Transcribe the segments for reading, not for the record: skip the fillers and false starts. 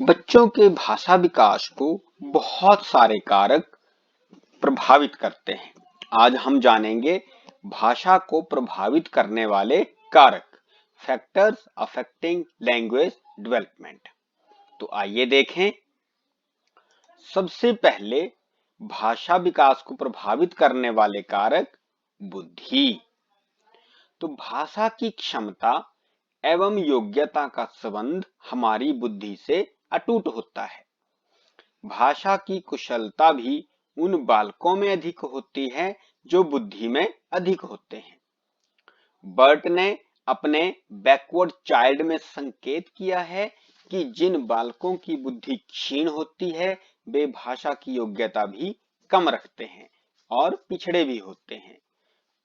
बच्चों के भाषा विकास को बहुत सारे कारक प्रभावित करते हैं। आज हम जानेंगे भाषा को प्रभावित करने वाले कारक, फैक्टर्स अफेक्टिंग लैंग्वेज डेवलपमेंट। तो आइए देखें। सबसे पहले भाषा विकास को प्रभावित करने वाले कारक बुद्धि। तो भाषा की क्षमता एवं योग्यता का संबंध हमारी बुद्धि से अटूट होता है। भाषा की कुशलता भी उन बालकों में अधिक होती है जो बुद्धि में अधिक होते हैं। बर्ट ने अपने बैकवर्ड चाइल्ड में संकेत किया है कि जिन बालकों की बुद्धि क्षीण होती है वे भाषा की योग्यता भी कम रखते हैं और पिछड़े भी होते हैं।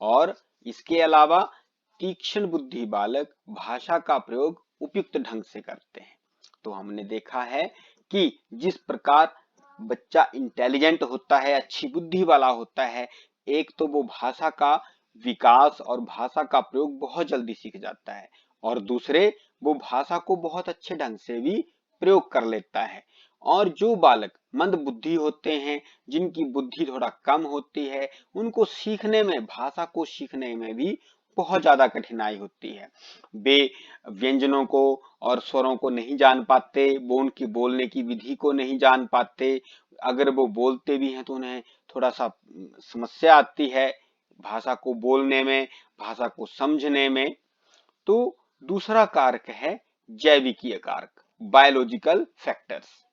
और इसके अलावा तीक्ष्ण बुद्धि बालक भाषा का प्रयोग उपयुक्त ढंग से करते हैं। तो हमने देखा है कि जिस प्रकार बच्चा इंटेलिजेंट होता है, अच्छी बुद्धि वाला होता है, एक तो वो भाषा का विकास और भाषा का प्रयोग बहुत जल्दी सीख जाता है और दूसरे वो भाषा को बहुत अच्छे ढंग से भी प्रयोग कर लेता है। और जो बालक मंद बुद्धि होते हैं, जिनकी बुद्धि थोड़ा कम होती है, उनको सीखने में, भाषा को सीखने में भी बहुत ज्यादा कठिनाई होती है। वे व्यंजनों को और स्वरों को नहीं जान पाते, वो उनकी बोलने की विधि को नहीं जान पाते। अगर वो बोलते भी हैं तो उन्हें थोड़ा सा समस्या आती है भाषा को बोलने में, भाषा को समझने में। तो दूसरा कारक है जैविकीय कारक, बायोलॉजिकल फैक्टर्स।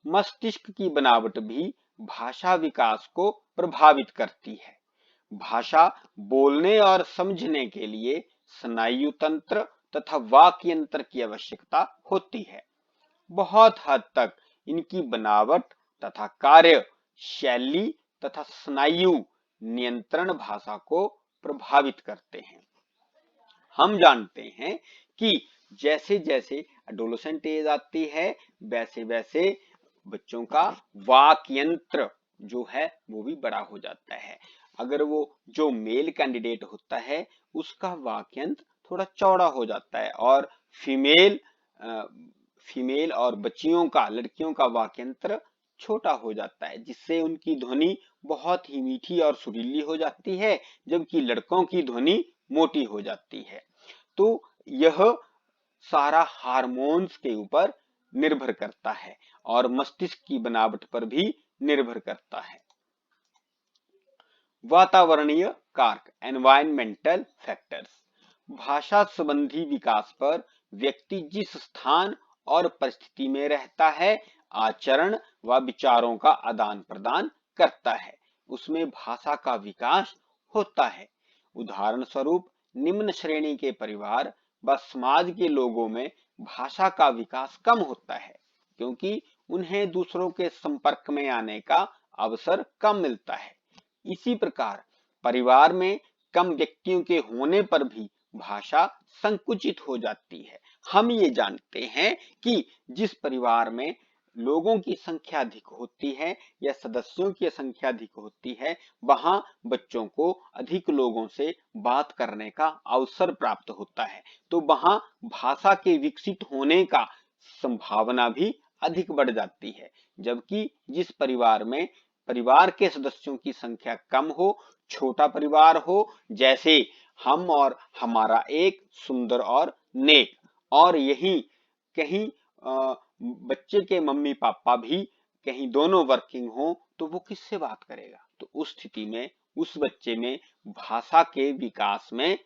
मस्तिष्क की बनावट भी भाषा विकास को प्रभावित करती है। भाषा बोलने और समझने के लिए स्नायु तंत्र तथा वाक् यंत्र की आवश्यकता होती है। बहुत हद तक इनकी बनावट तथा कार्य शैली तथा स्नायु नियंत्रण भाषा को प्रभावित करते हैं। हम जानते हैं कि जैसे जैसे एडोलेसेंट एज आती है वैसे वैसे बच्चों का वाक यंत्र जो है वो भी बड़ा हो जाता है। अगर वो जो मेल कैंडिडेट होता है उसका वाक यंत्र थोड़ा चौड़ा हो जाता है और फीमेल और बच्चियों का, लड़कियों का वाक यंत्र छोटा हो जाता है, जिससे उनकी ध्वनि बहुत ही मीठी और सुरीली हो जाती है, जबकि लड़कों की ध्वनि मोटी हो जाती है। तो यह सारा हार्मोन्स के ऊपर निर्भर करता है और मस्तिष्क की बनावट पर भी निर्भर करता है। वातावरणीय कारक, एनवायरमेंटल फैक्टर्स। भाषा संबंधी विकास पर व्यक्ति जिस स्थान और परिस्थिति में रहता है, आचरण व विचारों का आदान प्रदान करता है, उसमें भाषा का विकास होता है। उदाहरण स्वरूप निम्न श्रेणी के परिवार व समाज के लोगों में भाषा का विकास कम होता है क्योंकि उन्हें दूसरों के संपर्क में आने का अवसर कम मिलता है। इसी प्रकार परिवार में कम व्यक्तियों के होने पर भी भाषा संकुचित हो जाती है। हम ये जानते हैं कि जिस परिवार में लोगों की संख्या अधिक होती है या सदस्यों की संख्या अधिक होती है, वहां बच्चों को अधिक लोगों से बात करने का अवसर प्राप्त होता है, तो वहां भाषा के विकसित होने का संभावना भी अधिक बढ़ जाती है। जबकि जिस परिवार में परिवार के सदस्यों की संख्या कम हो, छोटा परिवार हो, जैसे हम और हमारा एक, सुंदर और नेक, और यही कहीं बच्चे के मम्मी पापा भी कहीं दोनों वर्किंग हो, तो वो किससे बात करेगा? तो उस स्थिति में उस बच्चे में भाषा के विकास में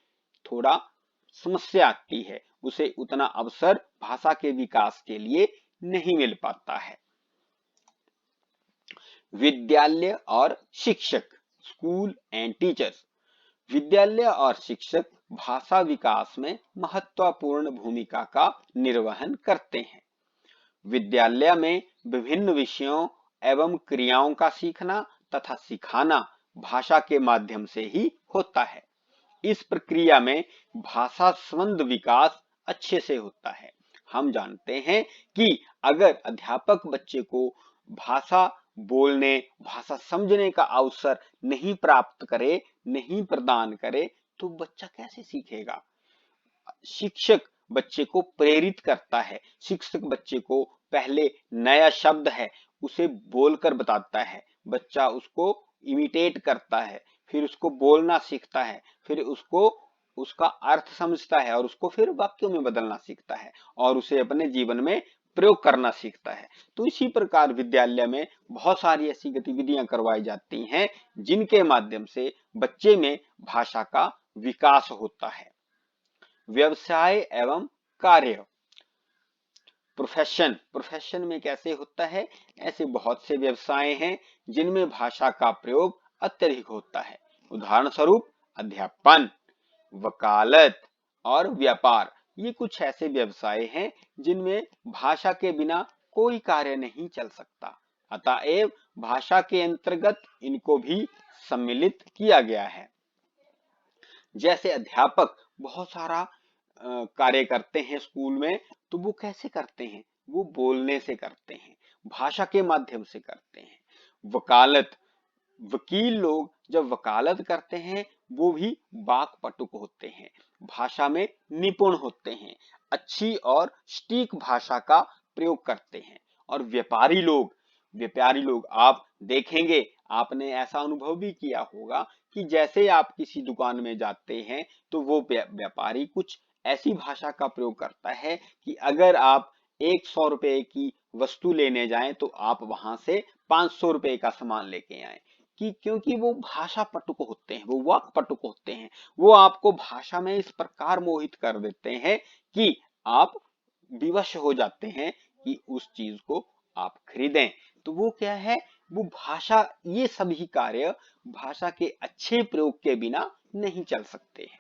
थोड़ा समस्या आती है, उसे उतना अवसर भाषा के विकास के लिए नहीं मिल पाता है। विद्यालय और शिक्षक, स्कूल एंड टीचर्स। विद्यालय और शिक्षक भाषा विकास में महत्वपूर्ण भूमिका का निर्वहन करते हैं। विद्यालय में विभिन्न विषयों एवं क्रियाओं का सीखना तथा सिखाना भाषा के माध्यम से ही होता है। इस प्रक्रिया में भाषा संबंध विकास अच्छे से होता है। हम जानते हैं कि अगर अध्यापक बच्चे को भाषा बोलने, भाषा समझने का अवसर नहीं प्राप्त करे, नहीं प्रदान करे, तो बच्चा कैसे सीखेगा? शिक्षक बच्चे को प्रेरित करता है, शिक्षक बच्चे को पहले नया शब्द है उसे बोलकर बताता है, बच्चा उसको इमिटेट करता है, फिर उसको बोलना सीखता है, फिर उसको उसका अर्थ समझता है और उसको फिर वाक्यों में बदलना सीखता है और उसे अपने जीवन में प्रयोग करना सीखता है। तो इसी प्रकार विद्यालय में बहुत सारी ऐसी गतिविधियां करवाई जाती हैं जिनके माध्यम से बच्चे में भाषा का विकास होता है। व्यवसाय एवं कार्य, प्रोफेशन में कैसे होता है? ऐसे बहुत से व्यवसाय हैं जिनमें भाषा का प्रयोग अत्यधिक होता है। उदाहरण स्वरूप अध्यापन, वकालत और व्यापार, ये कुछ ऐसे व्यवसाय हैं जिनमें भाषा के बिना कोई कार्य नहीं चल सकता। अतएव भाषा के अंतर्गत इनको भी सम्मिलित किया गया है। जैसे अध्यापक बहुत सारा कार्य करते हैं स्कूल में, तो वो कैसे करते हैं? वो बोलने से करते हैं, भाषा के माध्यम से करते हैं। वकालत, वकील लोग जब वकालत करते हैं वो भी वाक्पटुक होते हैं, भाषा में निपुण होते हैं, अच्छी और सटीक भाषा का प्रयोग करते हैं। और व्यापारी लोग आप देखेंगे, आपने ऐसा अनुभव भी किया होगा कि जैसे आप किसी दुकान में जाते हैं तो वो व्यापारी कुछ ऐसी भाषा का प्रयोग करता है कि अगर आप 100 रुपए की वस्तु लेने जाएं तो आप वहां से 500 रुपए का सामान लेके आए, कि क्योंकि वो भाषा पटुक होते हैं, वो वाक् पटुक होते हैं, वो आपको भाषा में इस प्रकार मोहित कर देते हैं कि आप विवश हो जाते हैं कि उस चीज को आप खरीदें। तो वो क्या है? वो भाषा, ये सभी कार्य भाषा के अच्छे प्रयोग के बिना नहीं चल सकते हैं।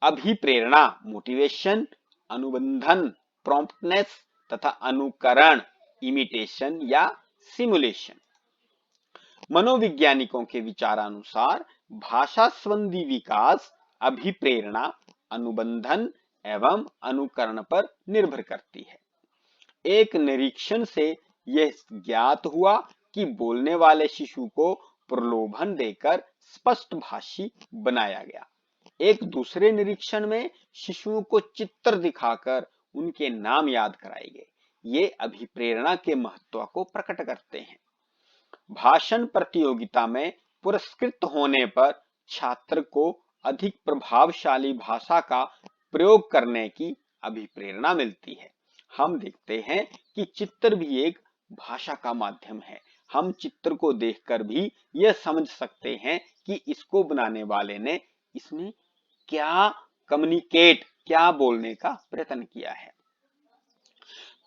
अभिप्रेरणा, मोटिवेशन, अनुबंधन, प्रॉम्प्टनेस तथा अनुकरण, इमिटेशन या सिमुलेशन। मनोवैज्ञानिकों के विचारानुसार भाषा संबंधी विकास अभिप्रेरणा, अनुबंधन एवं अनुकरण पर निर्भर करती है। एक निरीक्षण से यह ज्ञात हुआ कि बोलने वाले शिशु को प्रलोभन देकर स्पष्ट भाषी बनाया गया। एक दूसरे निरीक्षण में शिशुओं को चित्र दिखाकर उनके नाम याद कराए गए। ये अभिप्रेरणा के महत्व को प्रकट करते हैं। भाषण प्रतियोगिता में पुरस्कृत होने पर छात्र को अधिक प्रभावशाली भाषा का प्रयोग करने की अभिप्रेरणा मिलती है। हम देखते हैं कि चित्र भी एक भाषा का माध्यम है। हम चित्र को देखकर भी यह समझ सकते हैं कि इसको बनाने वाले ने इसमें क्या कम्युनिकेट, क्या बोलने का प्रयत्न किया है।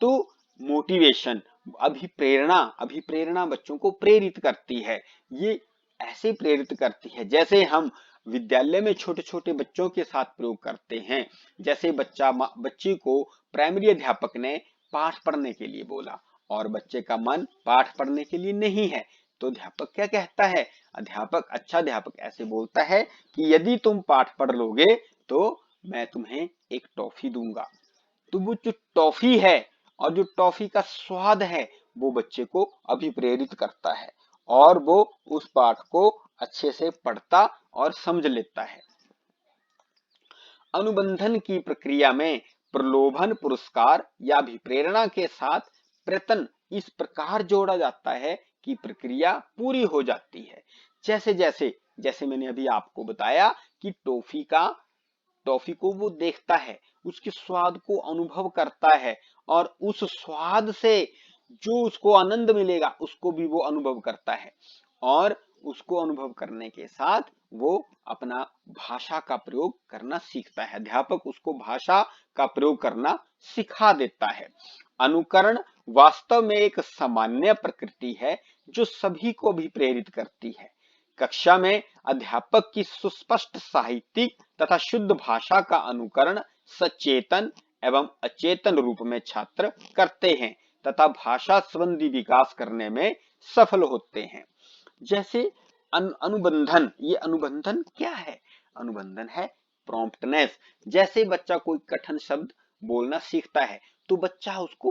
तो मोटिवेशन, अभिप्रेरणा बच्चों को प्रेरित करती है। ये ऐसे प्रेरित करती है जैसे हम विद्यालय में छोटे छोटे बच्चों के साथ प्रयोग करते हैं। जैसे बच्चे को प्राइमरी अध्यापक ने पाठ पढ़ने के लिए बोला और बच्चे का मन पाठ पढ़ने के लिए नहीं है, तो अध्यापक क्या कहता है? अच्छा अध्यापक ऐसे बोलता है कि यदि तुम पाठ पढ़ लोगे तो मैं तुम्हें एक टॉफी दूंगा। तो वो जो टॉफी है और जो टॉफी का स्वाद है वो बच्चे को अभिप्रेरित करता है और वो उस पाठ को अच्छे से पढ़ता और समझ लेता है। अनुबंधन की प्रक्रिया में प्रलोभन, पुरस्कार या अभिप्रेरणा के साथ प्रयत्न इस प्रकार जोड़ा जाता है कि प्रक्रिया पूरी हो जाती है। जैसे मैंने अभी आपको बताया कि टॉफी को वो देखता है, उसके स्वाद को अनुभव करता है और उस स्वाद से जो उसको आनंद मिलेगा उसको भी वो अनुभव करता है और उसको अनुभव करने के साथ वो अपना भाषा का प्रयोग करना सीखता है। अध्यापक उसको भाषा का प्रयोग करना सिखा देता है। अनुकरण वास्तव में एक सामान्य प्रकृति है जो सभी को भी प्रेरित करती है। कक्षा में अध्यापक की सुस्पष्ट साहित्यिक तथा शुद्ध भाषा का अनुकरण सचेतन एवं अचेतन रूप में छात्र करते हैं तथा भाषा संबंधी विकास करने में सफल होते हैं। जैसे अनुबंधन, ये अनुबंधन क्या है? अनुबंधन है प्रॉम्प्टनेस। जैसे बच्चा कोई कठिन शब्द बोलना सीखता है तो बच्चा उसको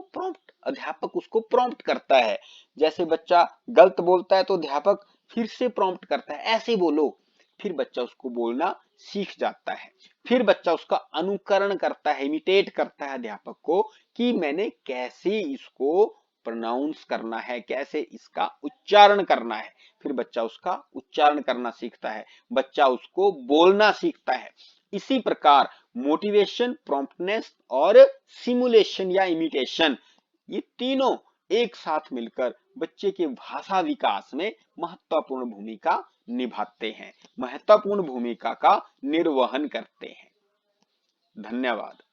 अध्यापक उसको प्रॉम्प्ट करता है। जैसे बच्चा गलत बोलता है तो अध्यापक फिर से प्रॉम्प्ट करता है, ऐसे बोलो, फिर बच्चा उसको बोलना सीख जाता है। फिर बच्चा उसका अनुकरण करता है, इमिटेट करता है अध्यापक को कि मैंने कैसे इसको प्रोनाउंस करना है, कैसे इसका उच्चारण करना है। फिर बच्चा उसका उच्चारण करना सीखता है, बच्चा उसको बोलना सीखता है। इसी प्रकार मोटिवेशन, प्रॉम्प्टनेस और सिमुलेशन या इमिटेशन, ये तीनों एक साथ मिलकर बच्चे के भाषा विकास में महत्वपूर्ण भूमिका निभाते हैं, महत्वपूर्ण भूमिका का निर्वहन करते हैं। धन्यवाद।